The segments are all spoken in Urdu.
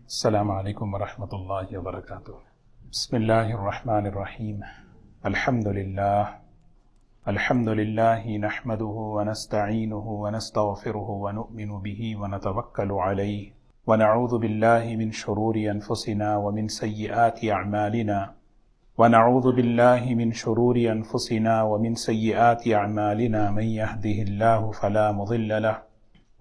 السلام علیکم ورحمۃ اللہ وبرکاتہ۔ بسم اللہ الرحمن الرحیم۔ الحمد للہ نحمده ونستعینه ونستغفره ونؤمن به ونتوکل علیہ ونعوذ باللہ من شرور انفسنا ومن سیئات اعمالنا من يهده الله فلا مضل له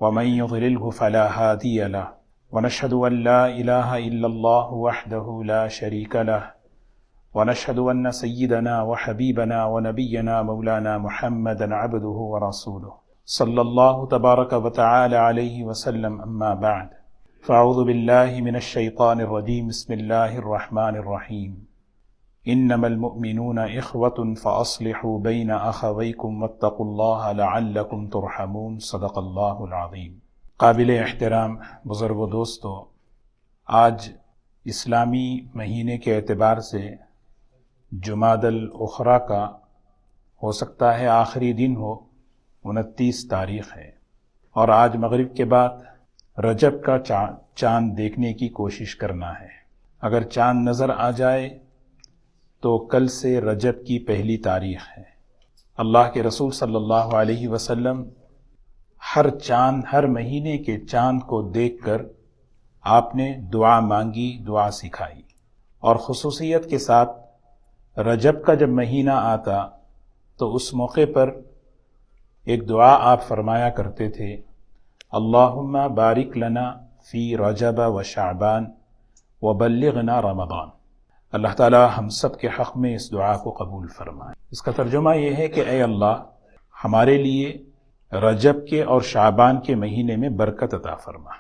ومن يضلله فلا هادي له ونشهد أن لا إله إلا الله وحده لا شريك له ونشهد أن سيدنا وحبيبنا ونبينا مولانا محمدا عبده ورسوله صلى الله تبارك وتعالى عليه وسلم، أما بعد فأعوذ بالله من الشيطان الرجيم، بسم الله الرحمن الرحيم، إنما المؤمنون إخوة فأصلحوا بين أخويكم واتقوا الله لعلكم ترحمون، صدق اللہ العظیم۔ قابل احترام بزرگ و دوستو، آج اسلامی مہینے کے اعتبار سے جمادی الاخری کا ہو سکتا ہے آخری دن ہو، 29 تاریخ ہے، اور آج مغرب کے بعد رجب کا چاند دیکھنے کی کوشش کرنا ہے۔ اگر چاند نظر آ جائے تو کل سے رجب کی پہلی تاریخ ہے۔ اللہ کے رسول صلی اللہ علیہ وسلم ہر مہینے کے چاند کو دیکھ کر آپ نے دعا مانگی، دعا سکھائی، اور خصوصیت کے ساتھ رجب کا جب مہینہ آتا تو اس موقع پر ایک دعا آپ فرمایا کرتے تھے، اللہم بارک لنا فی رجب و شعبان وبلغنا رمضان۔ اللہ تعالی ہم سب کے حق میں اس دعا کو قبول فرمائے۔ اس کا ترجمہ یہ ہے کہ اے اللہ، ہمارے لیے رجب کے اور شعبان کے مہینے میں برکت عطا فرما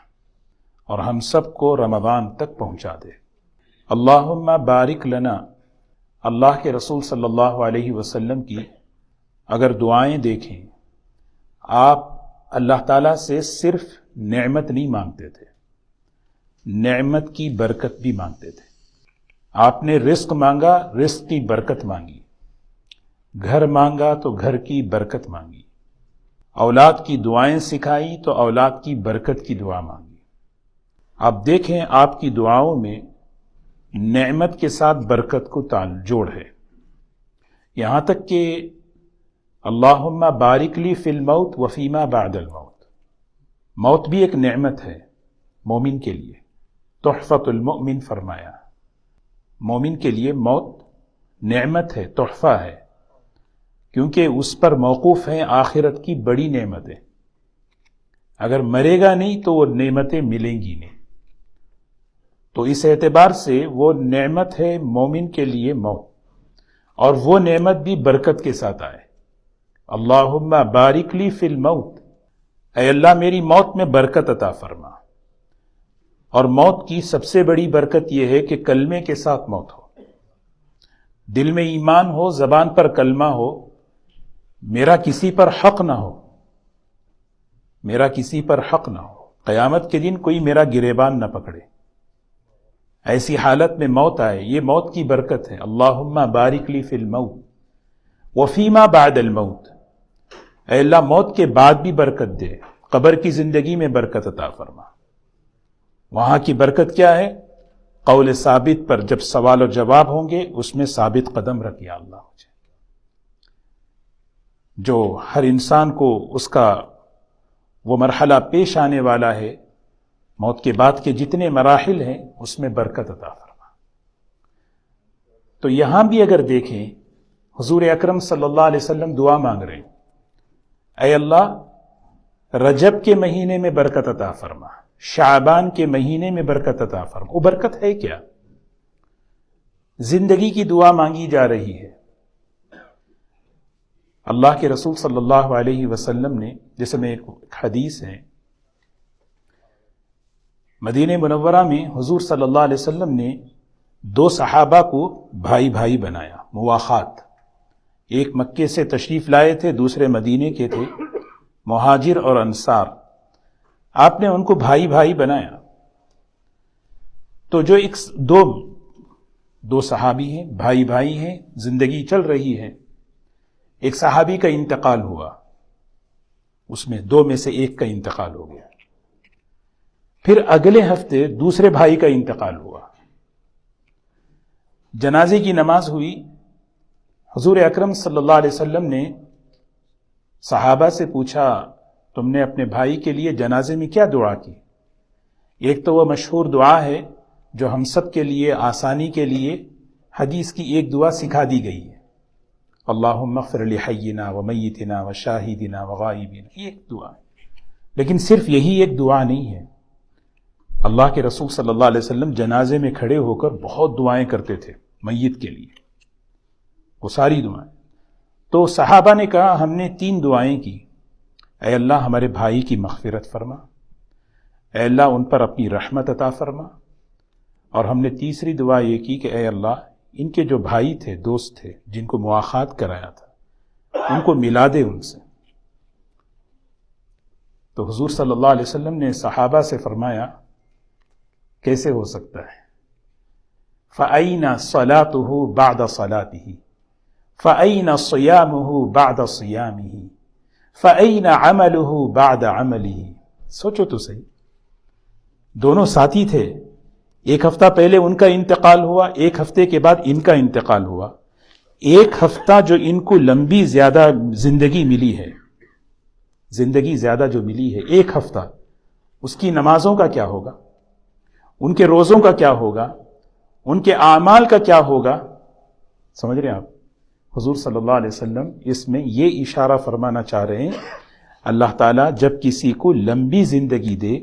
اور ہم سب کو رمضان تک پہنچا دے۔ اللہم بارک لنا، اللہ کے رسول صلی اللہ علیہ وسلم کی اگر دعائیں دیکھیں، آپ اللہ تعالیٰ سے صرف نعمت نہیں مانگتے تھے، نعمت کی برکت بھی مانگتے تھے۔ آپ نے رزق مانگا، رزق کی برکت مانگی، گھر مانگا تو گھر کی برکت مانگی، اولاد کی دعائیں سکھائی تو اولاد کی برکت کی دعا مانگی۔ آپ دیکھیں آپ کی دعاؤں میں نعمت کے ساتھ برکت کو جوڑ ہے، یہاں تک کہ اللہم بارک لی فی الموت وفیما بعد الموت، موت بھی ایک نعمت ہے مومن کے لیے، تحفۃ المؤمن فرمایا، مومن کے لیے موت نعمت ہے، تحفہ ہے، کیونکہ اس پر موقوف ہیں آخرت کی بڑی نعمتیں۔ اگر مرے گا نہیں تو وہ نعمتیں ملیں گی نہیں، تو اس اعتبار سے وہ نعمت ہے مومن کے لیے موت، اور وہ نعمت بھی برکت کے ساتھ آئے۔ اللہم بارک لی فی الموت، اے اللہ میری موت میں برکت عطا فرما۔ اور موت کی سب سے بڑی برکت یہ ہے کہ کلمے کے ساتھ موت ہو، دل میں ایمان ہو، زبان پر کلمہ ہو، میرا کسی پر حق نہ ہو، میرا کسی پر حق نہ ہو، قیامت کے دن کوئی میرا گریبان نہ پکڑے، ایسی حالت میں موت آئے، یہ موت کی برکت ہے۔ اللہم بارک لی فی الموت وفیما بعد الموت، اے اللہ موت کے بعد بھی برکت دے، قبر کی زندگی میں برکت عطا فرما۔ وہاں کی برکت کیا ہے؟ قول ثابت پر جب سوال و جواب ہوں گے اس میں ثابت قدم رکھ یا اللہ مجھے، جو ہر انسان کو اس کا وہ مرحلہ پیش آنے والا ہے، موت کے بعد کے جتنے مراحل ہیں اس میں برکت عطا فرما۔ تو یہاں بھی اگر دیکھیں حضور اکرم صلی اللہ علیہ وسلم دعا مانگ رہے ہیں، اے اللہ رجب کے مہینے میں برکت عطا فرما، شعبان کے مہینے میں برکت عطا فرما۔ وہ برکت ہے کیا؟ زندگی کی دعا مانگی جا رہی ہے۔ اللہ کے رسول صلی اللہ علیہ وسلم نے، جیسے میں ایک حدیث ہے، مدینہ منورہ میں حضور صلی اللہ علیہ وسلم نے 2 صحابہ کو بھائی بھائی بنایا، مواخات۔ ایک مکے سے تشریف لائے تھے، دوسرے مدینے کے تھے، مہاجر اور انصار، آپ نے ان کو بھائی بھائی بنایا۔ تو جو دو صحابی ہیں، بھائی بھائی ہیں، زندگی چل رہی ہے، ایک صحابی کا انتقال ہوا، اس میں 2 میں سے ایک کا انتقال ہو گیا۔ پھر اگلے ہفتے دوسرے بھائی کا انتقال ہوا، جنازے کی نماز ہوئی، حضور اکرم صلی اللہ علیہ وسلم نے صحابہ سے پوچھا تم نے اپنے بھائی کے لیے جنازے میں کیا دعا کی؟ ایک تو وہ مشہور دعا ہے جو ہم سب کے لیے آسانی کے لیے حدیث کی ایک دعا سکھا دی گئی ہے، اللہم اغفر لحینا ومیتنا وشاہدنا وغائبنا، یہ ایک دعا ہے، لیکن صرف یہی ایک دعا نہیں ہے۔ اللہ کے رسول صلی اللہ علیہ وسلم جنازے میں کھڑے ہو کر بہت دعائیں کرتے تھے میت کے لیے، وہ ساری دعائیں۔ تو صحابہ نے کہا ہم نے 3 دعائیں کی، اے اللہ ہمارے بھائی کی مغفرت فرما، اے اللہ ان پر اپنی رحمت عطا فرما، اور ہم نے تیسری دعا یہ کی کہ اے اللہ ان کے جو بھائی تھے، دوست تھے، جن کو مواخات کرایا تھا، ان کو ملا دے ان سے۔ تو حضور صلی اللہ علیہ وسلم نے صحابہ سے فرمایا کیسے ہو سکتا ہے؟ فَأَيْنَ صَلَاتُهُ بَعْدَ صَلَاتِهِ فَأَيْنَ صِيَامُهُ بَعْدَ صِيَامِهِ فَأَيْنَ عَمَلُهُ بَعْدَ عَمَلِهِ۔ سوچو تو صحیح، دونوں ساتھی تھے، ایک ہفتہ پہلے ان کا انتقال ہوا، ایک ہفتے کے بعد ان کا انتقال ہوا۔ ایک ہفتہ جو ان کو لمبی زیادہ زندگی ملی ہے، زندگی زیادہ جو ملی ہے، ایک ہفتہ، اس کی نمازوں کا کیا ہوگا؟ ان کے روزوں کا کیا ہوگا؟ ان کے اعمال کا کیا ہوگا؟ سمجھ رہے ہیں آپ؟ حضور صلی اللہ علیہ وسلم اس میں یہ اشارہ فرمانا چاہ رہے ہیں، اللہ تعالیٰ جب کسی کو لمبی زندگی دے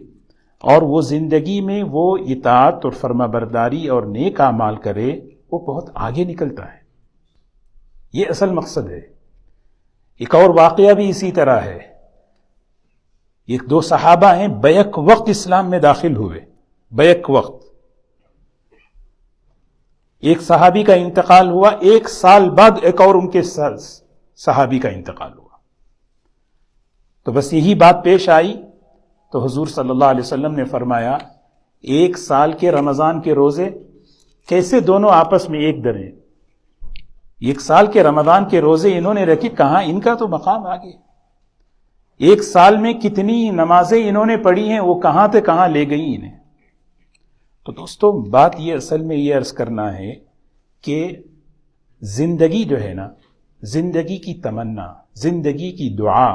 اور وہ زندگی میں وہ اطاعت اور فرما برداری اور نیک اعمال کرے، وہ بہت آگے نکلتا ہے۔ یہ اصل مقصد ہے۔ ایک اور واقعہ بھی اسی طرح ہے، یہ 2 صحابہ ہیں، بیک وقت اسلام میں داخل ہوئے، بیک وقت۔ ایک صحابی کا انتقال ہوا، 1 سال بعد ایک اور ان کے صحابی کا انتقال ہوا۔ تو بس یہی بات پیش آئی تو حضور صلی اللہ علیہ وسلم نے فرمایا 1 سال کے رمضان کے روزے کیسے دونوں آپس میں ایک دریں؟ 1 سال کے رمضان کے روزے انہوں نے رکھی، کہاں ان کا تو مقام آگے۔ 1 سال میں کتنی نمازیں انہوں نے پڑھی ہیں، وہ کہاں سے کہاں لے گئی انہیں۔ تو دوستو بات یہ اصل میں یہ عرض کرنا ہے کہ زندگی جو ہے نا، زندگی کی تمنا، زندگی کی دعا،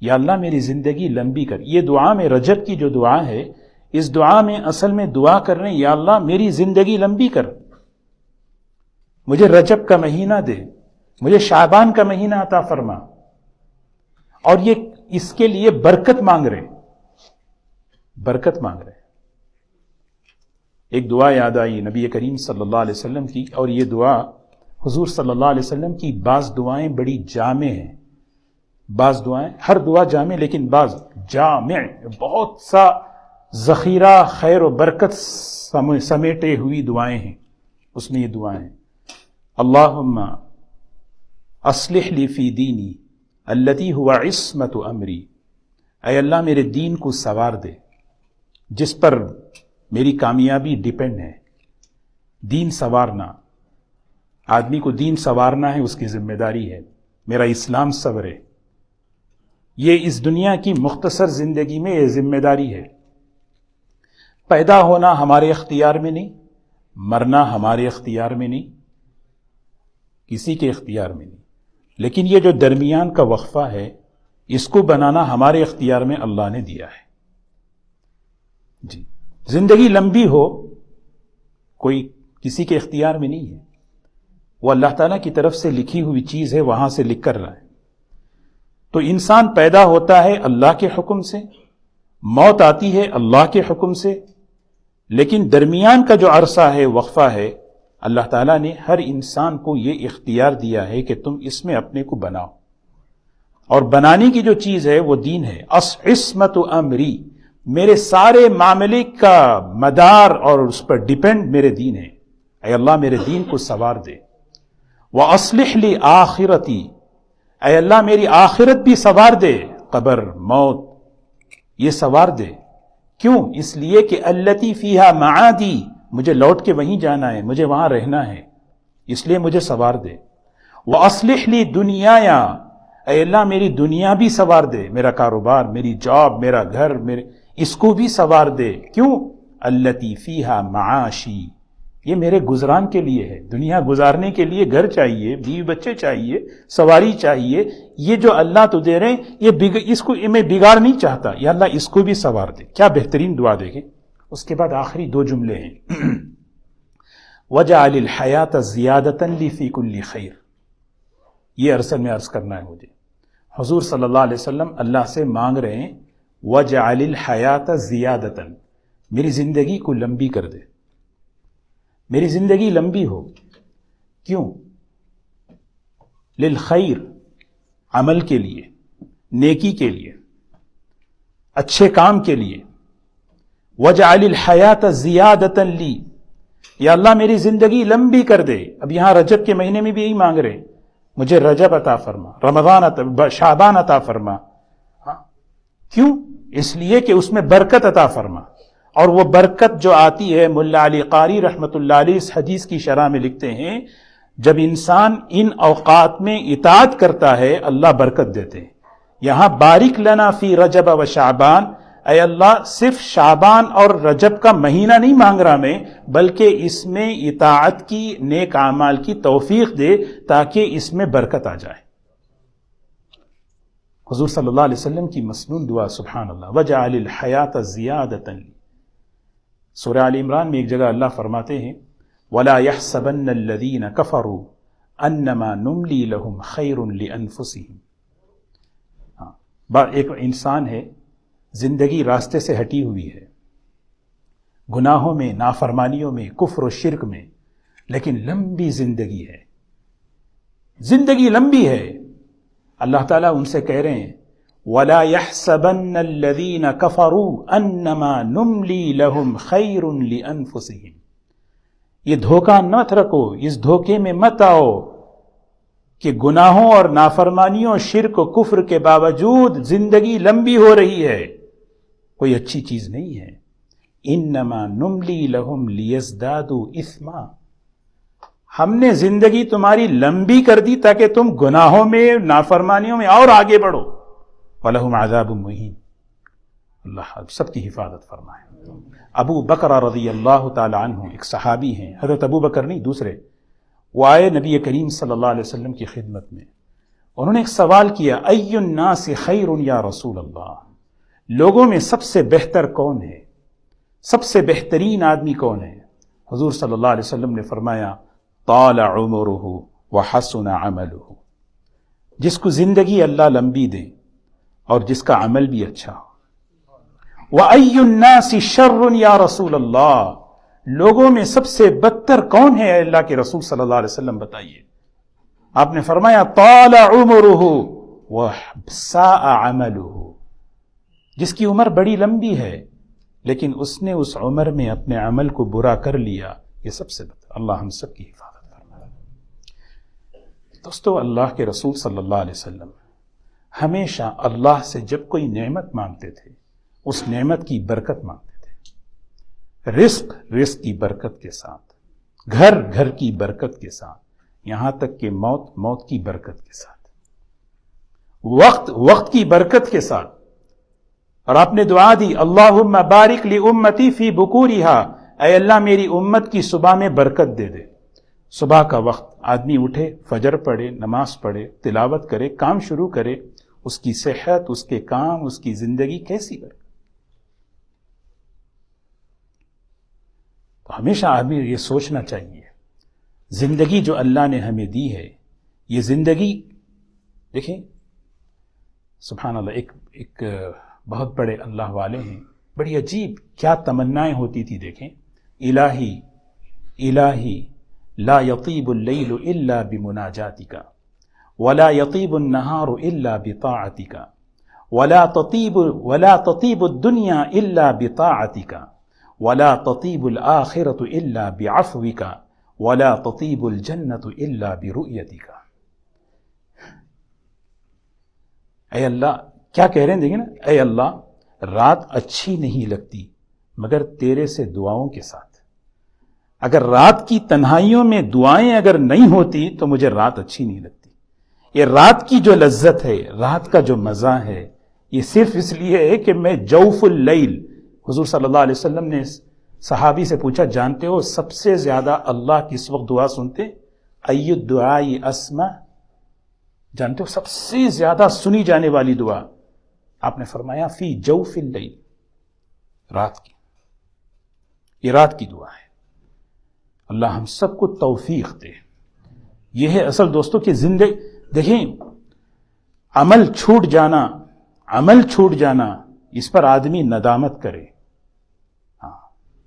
یا اللہ میری زندگی لمبی کر، یہ دعا میں رجب کی جو دعا ہے، اس دعا میں اصل میں دعا کر رہے ہیں یا اللہ میری زندگی لمبی کر، مجھے رجب کا مہینہ دے، مجھے شعبان کا مہینہ عطا فرما، اور یہ اس کے لیے برکت مانگ رہے، برکت مانگ رہے۔ ایک دعا یاد آئی نبی کریم صلی اللہ علیہ وسلم کی، اور یہ دعا حضور صلی اللہ علیہ وسلم کی بعض دعائیں بڑی جامع ہیں، بعض دعائیں، ہر دعا جامع لیکن بعض جامع، بہت سا ذخیرہ خیر و برکت سمیٹے ہوئی دعائیں ہیں۔ اس میں یہ دعائیں ہیں، اللہم اصلح لی فی دینی التی هو عصمت امری، اے اللہ میرے دین کو سنوار دے جس پر میری کامیابی ڈیپینڈ ہے۔ دین سنوارنا، آدمی کو دین سنوارنا ہے، اس کی ذمہ داری ہے، میرا اسلام سنورے، یہ اس دنیا کی مختصر زندگی میں یہ ذمہ داری ہے۔ پیدا ہونا ہمارے اختیار میں نہیں، مرنا ہمارے اختیار میں نہیں، کسی کے اختیار میں نہیں، لیکن یہ جو درمیان کا وقفہ ہے، اس کو بنانا ہمارے اختیار میں اللہ نے دیا ہے۔ جی، زندگی لمبی ہو کوئی کسی کے اختیار میں نہیں ہے، وہ اللہ تعالیٰ کی طرف سے لکھی ہوئی چیز ہے، وہاں سے لکھ کر رہا ہے۔ تو انسان پیدا ہوتا ہے اللہ کے حکم سے، موت آتی ہے اللہ کے حکم سے، لیکن درمیان کا جو عرصہ ہے، وقفہ ہے، اللہ تعالیٰ نے ہر انسان کو یہ اختیار دیا ہے کہ تم اس میں اپنے کو بناؤ، اور بنانے کی جو چیز ہے وہ دین ہے۔ عصمت امری، میرے سارے معاملے کا مدار اور اس پر ڈیپینڈ میرے دین ہے، اے اللہ میرے دین کو سنوار دے۔ وَأَصْلِحْ لِي آخِرَتِي، اے اللہ میری آخرت بھی سنوار دے، قبر، موت، یہ سنوار دے۔ کیوں؟ اس لیے کہ التی فیہا معادی، مجھے لوٹ کے وہیں جانا ہے، مجھے وہاں رہنا ہے، اس لیے مجھے سنوار دے۔ وَأَصْلِحْ لِي دُنْيَايَا، اے اللہ میری دنیا بھی سنوار دے، میرا کاروبار، میری جاب، میرا گھر، میرے اس کو بھی سوار دے. کیوں؟ التی فیہا معاشی، یہ میرے گزران کے لیے ہے. دنیا گزارنے کے لیے گھر چاہیے، بیوی بچے چاہیے، سواری چاہیے. یہ جو اللہ تو دے رہے ہیں، یہ اس کو میں بگاڑ نہیں چاہتا. یا اللہ اس کو بھی سوار دے. کیا بہترین دعا دیکھیں. اس کے بعد آخری دو جملے ہیں وَجَعَلِ الْحَيَاةَ زِيَادَةً لِي فِي كُلِّ خَيْرٍ. یہ عرصہ میں عرض کرنا ہے مجھے. حضور صلی اللہ علیہ وسلم اللہ سے مانگ رہے ہیں وَجَعَلِ الْحَيَاةَ زِيَادَةً، میری زندگی کو لمبی کر دے، میری زندگی لمبی ہو. کیوں؟ للخیر، عمل کے لیے، نیکی کے لیے، اچھے کام کے لیے. وَجَعَلِ الْحَيَاةَ زِيَادَةً لِي، یا اللہ میری زندگی لمبی کر دے. اب یہاں رجب کے مہینے میں بھی یہی مانگ رہے ہیں، مجھے رجب عطا فرما، رمضان شعبان عطا فرما. کیوں؟ اس لیے کہ اس میں برکت عطا فرما. اور وہ برکت جو آتی ہے، ملا علی قاری رحمۃ اللہ علیہ اس حدیث کی شرح میں لکھتے ہیں، جب انسان ان اوقات میں اطاعت کرتا ہے اللہ برکت دیتے ہیں. یہاں بارک لنا فی رجب و شعبان، اے اللہ صرف شعبان اور رجب کا مہینہ نہیں مانگ رہا میں، بلکہ اس میں اطاعت کی، نیک اعمال کی توفیق دے تاکہ اس میں برکت آ جائے. حضور صلی اللہ علیہ وسلم کی مسنون دعا سبحان اللہ. وَجَعَلِ الْحَيَاةَ زِيَادَةً لِي. سورہ آل عمران میں ایک جگہ اللہ فرماتے ہیں وَلَا يَحْسَبَنَّ الَّذِينَ كَفَرُوا أَنَّمَا نُمْلِي لَهُمْ خَيْرٌ لِأَنفُسِهِمْ. ایک انسان ہے، زندگی راستے سے ہٹی ہوئی ہے، گناہوں میں، نافرمانیوں میں، کفر و شرک میں، لیکن لمبی زندگی ہے، زندگی لمبی ہے. اللہ تعالیٰ ان سے کہہ رہے ہیں وَلَا يَحْسَبَنَّ الَّذِينَ كَفَرُوا أَنَّمَا نُمْلِي لَهُمْ خَيْرٌ لِأَنفُسِهِمْ. یہ دھوکہ مت رکھو، اس دھوکے میں مت آؤ کہ گناہوں اور نافرمانیوں، شرک و کفر کے باوجود زندگی لمبی ہو رہی ہے، کوئی اچھی چیز نہیں ہے. انما نملی لہم لیزدادوا اثما، ہم نے زندگی تمہاری لمبی کر دی تاکہ تم گناہوں میں، نافرمانیوں میں اور آگے بڑھو. وَلَهُمْ عَذَابٌ مُّهِينٌ. اللہ سب کی حفاظت فرمائے. ابو بکر رضی اللہ تعالی عنہ ایک صحابی ہیں، حضرت ابو بکر نہیں دوسرے، وہ آئے نبی کریم صلی اللہ علیہ وسلم کی خدمت میں. انہوں نے ایک سوال کیا ای الناس خیر یا رسول اللہ، لوگوں میں سب سے بہتر کون ہے، سب سے بہترین آدمی کون ہے؟ حضور صلی اللہ علیہ وسلم نے فرمایا طال عمرہ وحسن عملہ، جس کو زندگی اللہ لمبی دے اور جس کا عمل بھی اچھا ہو. وَأَيُّ النَّاسِ شَرٌّ یا رسول اللہ، لوگوں میں سب سے بدتر کون ہے اے اللہ کے رسول صلی اللہ علیہ وسلم بتائیے. آپ نے فرمایا طال عمرہ وساء عملہ، جس کی عمر بڑی لمبی ہے لیکن اس نے اس عمر میں اپنے عمل کو برا کر لیا، یہ سب سے بدتر. اللہ ہم سب کی حفاظت فرمائے. دوستو، اللہ کے رسول صلی اللہ علیہ وسلم ہمیشہ اللہ سے جب کوئی نعمت مانگتے تھے اس نعمت کی برکت مانگتے تھے. رزق کی برکت کے ساتھ، گھر کی برکت کے ساتھ، یہاں تک کہ موت کی برکت کے ساتھ، وقت کی برکت کے ساتھ. اور آپ نے دعا دی اللہم بارک لی امتی فی بکورہا، اے اللہ میری امت کی صبح میں برکت دے دے. صبح کا وقت آدمی اٹھے، فجر پڑھے، نماز پڑھے، تلاوت کرے، کام شروع کرے، اس کی صحت، اس کے کام، اس کی زندگی کیسی برکت. تو ہمیشہ آدمی یہ سوچنا چاہیے زندگی جو اللہ نے ہمیں دی ہے، یہ زندگی دیکھیں سبحان اللہ، ایک بہت بڑے اللہ والے ہیں، بڑی عجیب کیا تمنائیں ہوتی تھی. دیکھیں الہی لا یطیب اللیل الا بمناجاتک ولا یطیب النہار الا بطاعتک ولا تطیب الدنیا الا بطاعتک ولا تطیب الآخرۃ الا بعفوک ولا تطیب الجنۃ الا برؤیتک. اے اللہ کیا کہہ رہے ہیں دیکھیں نا، اے اللہ رات اچھی نہیں لگتی مگر تیرے سے دعاؤں کے ساتھ. اگر رات کی تنہائیوں میں دعائیں اگر نہیں ہوتی تو مجھے رات اچھی نہیں لگتی. یہ رات کی جو لذت ہے، رات کا جو مزہ ہے، یہ صرف اس لیے ہے کہ میں جوف اللیل، حضور صلی اللہ علیہ وسلم نے صحابی سے پوچھا جانتے ہو سب سے زیادہ اللہ کس وقت دعا سنتے؟ ای الدعاء اسمع، جانتے ہو سب سے زیادہ سنی جانے والی دعا؟ آپ نے فرمایا فی جوف اللیل، رات کی، یہ رات کی دعا ہے۔ اللہ ہم سب کو توفیق دے۔ یہ ہے اصل دوستوں کی زندگی۔ دیکھیں عمل چھوٹ جانا اس پر آدمی ندامت کرے،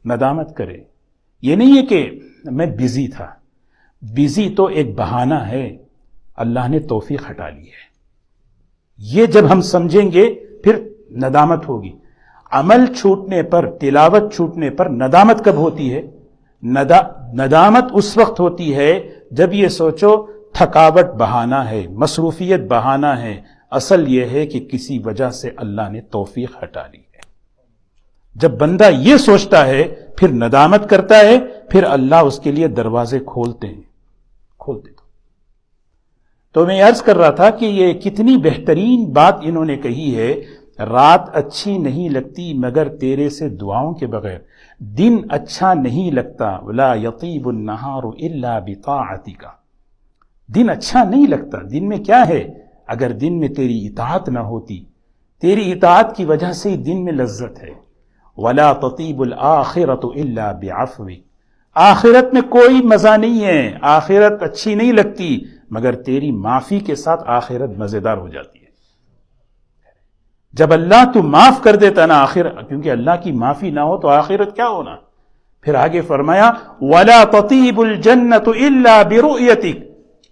ندامت کرے۔ یہ نہیں ہے کہ میں بزی تھا، بزی تو ایک بہانہ ہے، اللہ نے توفیق ہٹا لی ہے۔ یہ جب ہم سمجھیں گے پھر ندامت ہوگی۔ عمل چھوٹنے پر، تلاوت چھوٹنے پر ندامت کب ہوتی ہے؟ ندامت اس وقت ہوتی ہے جب یہ سوچو تھکاوٹ بہانہ ہے، مصروفیت بہانہ ہے، اصل یہ ہے کہ کسی وجہ سے اللہ نے توفیق ہٹا لی ہے۔ جب بندہ یہ سوچتا ہے پھر ندامت کرتا ہے، پھر اللہ اس کے لیے دروازے کھولتے تو میں عرض کر رہا تھا کہ یہ کتنی بہترین بات انہوں نے کہی ہے، رات اچھی نہیں لگتی مگر تیرے سے دعاؤں کے بغیر، دن اچھا نہیں لگتا ولا یطیب النہار الا بطاعتک، دن اچھا نہیں لگتا، دن میں کیا ہے؟ اگر دن میں تیری اطاعت نہ ہوتی، تیری اطاعت کی وجہ سے ہی دن میں لذت ہے۔ ولا تطیب الآخرۃ الا بعفو، آخرت میں کوئی مزہ نہیں ہے، آخرت اچھی نہیں لگتی مگر تیری معافی کے ساتھ آخرت مزیدار ہو جاتی ہے۔ جب اللہ تو معاف کر دیتا نا آخرت، کیونکہ اللہ کی معافی نہ ہو تو آخرت کیا ہونا؟ پھر آگے فرمایا ولا تطیب الجنۃ الا برؤیتک،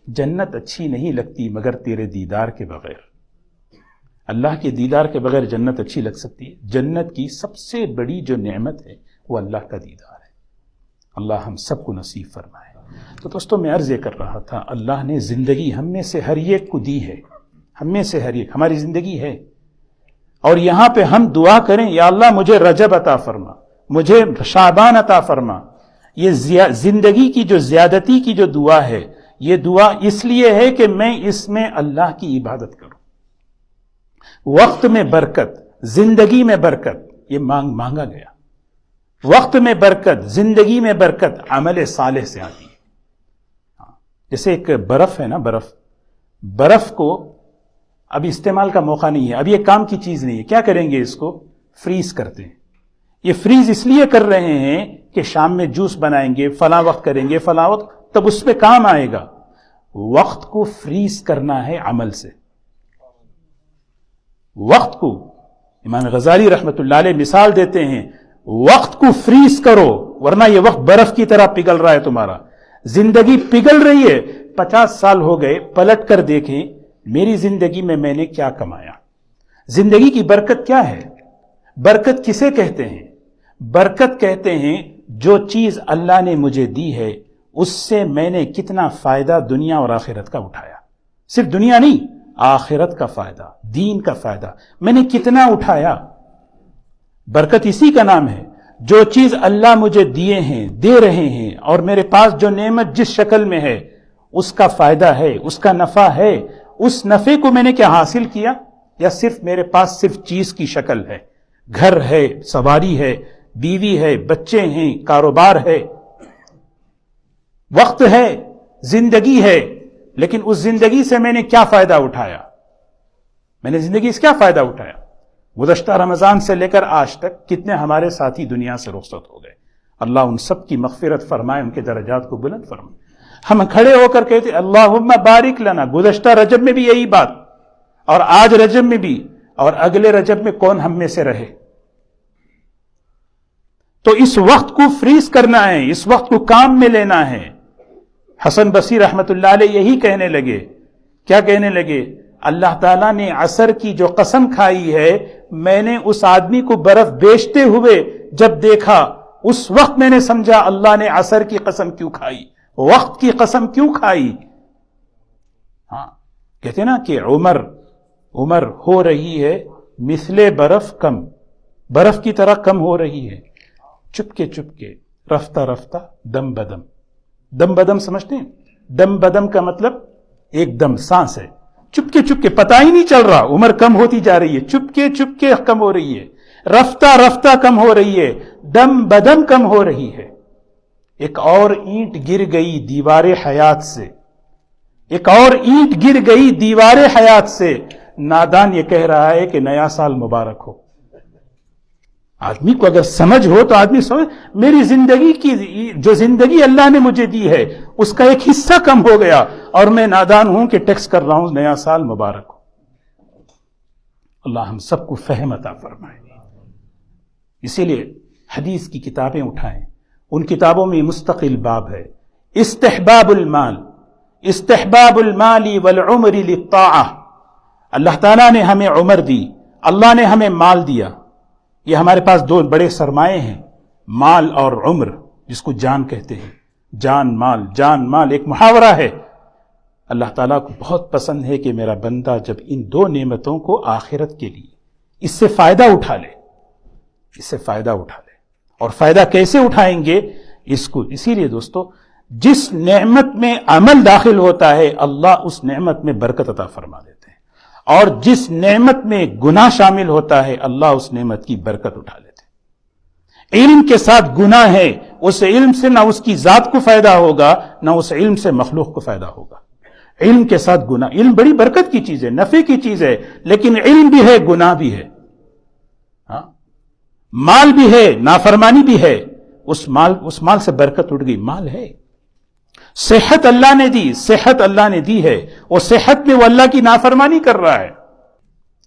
جنت اچھی نہیں لگتی مگر تیرے دیدار کے بغیر۔ اللہ کے دیدار کے بغیر جنت اچھی لگ سکتی ہے؟ جنت کی سب سے بڑی جو نعمت ہے وہ اللہ کا دیدار ہے۔ اللہ ہم سب کو نصیب فرمائے۔ تو دوستوں میں عرض یہ کر رہا تھا، اللہ نے زندگی ہم میں سے ہر ایک کو دی ہے، ہم میں سے ہر ایک، ہماری زندگی ہے، اور یہاں پہ ہم دعا کریں یا اللہ مجھے رجب عطا فرما، مجھے شعبان عطا فرما۔ یہ زندگی کی جو زیادتی کی جو دعا ہے، یہ دعا اس لیے ہے کہ میں اس میں اللہ کی عبادت کروں۔ وقت میں برکت، زندگی میں برکت، یہ مانگا گیا۔ وقت میں برکت، زندگی میں برکت عمل صالح سے آتی ہے۔ جیسے ایک برف ہے نا، برف کو اب استعمال کا موقع نہیں ہے، اب یہ کام کی چیز نہیں ہے، کیا کریں گے؟ اس کو فریز کرتے ہیں۔ یہ فریز اس لیے کر رہے ہیں کہ شام میں جوس بنائیں گے، فلاں وقت کریں گے، فلاں وقت، تب اس پہ کام آئے گا۔ وقت کو فریز کرنا ہے عمل سے۔ وقت کو امام غزالی رحمت اللہ علیہ مثال دیتے ہیں، وقت کو فریز کرو ورنہ یہ وقت برف کی طرح پگھل رہا ہے تمہارا۔ زندگی پگھل رہی ہے، 50 سال ہو گئے، پلٹ کر دیکھیں میری زندگی میں نے کیا کمایا۔ زندگی کی برکت کیا ہے؟ برکت کسے کہتے ہیں؟ برکت کہتے ہیں جو چیز اللہ نے مجھے دی ہے اس سے میں نے کتنا فائدہ دنیا اور آخرت کا اٹھایا۔ صرف دنیا نہیں، آخرت کا فائدہ، دین کا فائدہ میں نے کتنا اٹھایا۔ برکت اسی کا نام ہے، جو چیز اللہ مجھے دیے ہیں، دے رہے ہیں، اور میرے پاس جو نعمت جس شکل میں ہے اس کا فائدہ ہے، اس کا نفع ہے۔ اس نفع کو میں نے کیا حاصل کیا؟ یا صرف میرے پاس صرف چیز کی شکل ہے، گھر ہے، سواری ہے، بیوی ہے، بچے ہیں، کاروبار ہے، وقت ہے، زندگی ہے، لیکن اس زندگی سے میں نے کیا فائدہ اٹھایا؟ میں نے زندگی سے کیا فائدہ اٹھایا؟ گزشتہ رمضان سے لے کر آج تک کتنے ہمارے ساتھی دنیا سے رخصت ہو گئے۔ اللہ ان سب کی مغفرت فرمائے، ان کے درجات کو بلند فرمائے۔ ہم کھڑے ہو کر کہتے اللہم بارک لنا، گزشتہ رجب میں بھی یہی بات، اور آج رجب میں بھی، اور اگلے رجب میں کون ہم میں سے رہے؟ تو اس وقت کو فریز کرنا ہے، اس وقت کو کام میں لینا ہے۔ حسن بصری رحمت اللہ علیہ یہی کہنے لگے، کیا کہنے لگے؟ اللہ تعالیٰ نے عصر کی جو قسم کھائی ہے، میں نے اس آدمی کو برف بیچتے ہوئے جب دیکھا، اس وقت میں نے سمجھا اللہ نے عصر کی قسم کیوں کھائی، وقت کی قسم کیوں کھائی۔ ہاں کہتے نا کہ عمر ہو رہی ہے مثل برف کم، برف کی طرح کم ہو رہی ہے، چپکے چپکے، رفتہ رفتہ، دم بدم۔ دم بدم سمجھتے ہیں؟ دم بدم کا مطلب ایک دم سانس ہے، چپکے چپکے، پتہ ہی نہیں چل رہا، عمر کم ہوتی جا رہی ہے، چپکے چپکے کم ہو رہی ہے، رفتہ رفتہ کم ہو رہی ہے، دم بدم کم ہو رہی ہے۔ ایک اور اینٹ گر گئی دیوار حیات سے، ایک اور اینٹ گر گئی دیوار حیات سے، نادان یہ کہہ رہا ہے کہ نیا سال مبارک ہو۔ آدمی کو اگر سمجھ ہو تو آدمی سمجھ، میری زندگی کی جو زندگی اللہ نے مجھے دی ہے اس کا ایک حصہ کم ہو گیا اور میں نادان ہوں کہ ٹیکس کر رہا ہوں نیا سال مبارک ہو۔ اللہ ہم سب کو فہم عطا فرمائے۔ اسی لیے حدیث کی کتابیں اٹھائیں، ان کتابوں میں مستقل باب ہے، استحباب المال، استحباب المال والعمر للطاعہ۔ اللہ تعالیٰ نے ہمیں عمر دی، اللہ نے ہمیں مال دیا، یہ ہمارے پاس دو بڑے سرمائے ہیں، مال اور عمر، جس کو جان کہتے ہیں، جان مال، جان مال ایک محاورہ ہے۔ اللہ تعالیٰ کو بہت پسند ہے کہ میرا بندہ جب ان دو نعمتوں کو آخرت کے لیے اس سے فائدہ اٹھا لے، اس سے فائدہ اٹھا لے۔ اور فائدہ کیسے اٹھائیں گے اس کو؟ اسی لیے دوستو، جس نعمت میں عمل داخل ہوتا ہے اللہ اس نعمت میں برکت عطا فرما دیتے ہیں، اور جس نعمت میں گناہ شامل ہوتا ہے اللہ اس نعمت کی برکت اٹھا لیتے ہیں۔ علم کے ساتھ گناہ ہے، اس علم سے نہ اس کی ذات کو فائدہ ہوگا نہ اس علم سے مخلوق کو فائدہ ہوگا۔ علم کے ساتھ گناہ، علم بڑی برکت کی چیز ہے، نفع کی چیز ہے، لیکن علم بھی ہے، گناہ بھی ہے، ہاں، مال بھی ہے، نافرمانی بھی ہے، اس مال سے برکت اٹھ گئی، مال ہے۔ صحت اللہ نے دی، صحت اللہ نے دی ہے، وہ صحت میں وہ اللہ کی نافرمانی کر رہا ہے۔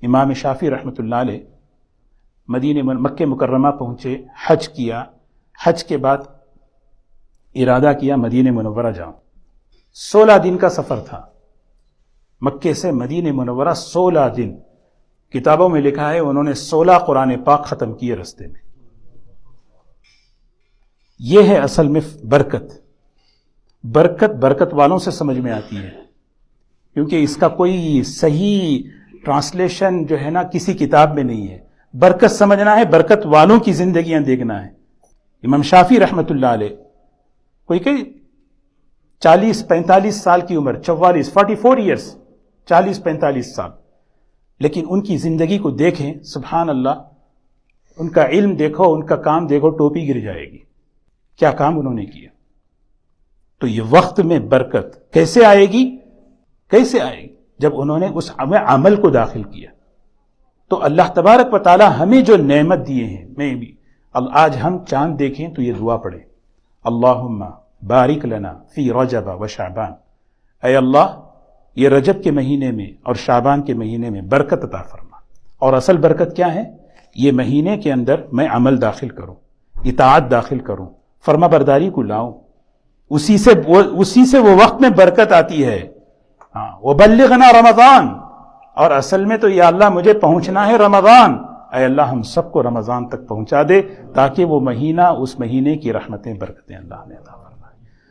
امام شافعی رحمۃ اللہ علیہ مکہ مکرمہ پہنچے، حج کیا، حج کے بعد ارادہ کیا مدینہ منورہ جاؤں۔ 16 دن کا سفر تھا، مکے سے مدینہ منورہ 16 دن۔ کتابوں میں لکھا ہے انہوں نے 16 قرآن پاک ختم کیے رستے میں۔ یہ ہے اصل میں برکت۔ برکت والوں سے سمجھ میں آتی ہے، کیونکہ اس کا کوئی صحیح ٹرانسلیشن جو ہے نا کسی کتاب میں نہیں ہے۔ برکت سمجھنا ہے، برکت والوں کی زندگیاں دیکھنا ہے۔ امام شافعی رحمۃ اللہ علیہ کوئی کہ 40-45 سال کی عمر، 44 ایئرس، 40-45 سال، لیکن ان کی زندگی کو دیکھیں، سبحان اللہ، ان کا علم دیکھو، ان کا کام دیکھو، ٹوپی گر جائے گی، کیا کام انہوں نے کیا۔ تو یہ وقت میں برکت کیسے آئے گی؟ کیسے آئے گی؟ جب انہوں نے اس عمل کو داخل کیا۔ تو اللہ تبارک و تعالی ہمیں جو نعمت دیے ہیں، میں بھی آج ہم چاند دیکھیں تو یہ دعا پڑھیں، اللہم بارک لنا فی رجب و شعبان، اے اللہ یہ رجب کے مہینے میں اور شعبان کے مہینے میں برکت عطا فرما۔ اور اصل برکت کیا ہے؟ یہ مہینے کے اندر میں عمل داخل کروں، اطاعت داخل کروں، فرما برداری کو لاؤں، اسی سے وہ وقت میں برکت آتی ہے۔ ہاں، وبلغنا رمضان، اور اصل میں تو یا اللہ مجھے پہنچنا ہے رمضان، اے اللہ ہم سب کو رمضان تک پہنچا دے، تاکہ وہ مہینہ، اس مہینے کی رحمتیں برکتیں اللہ نے عطا فرمائے۔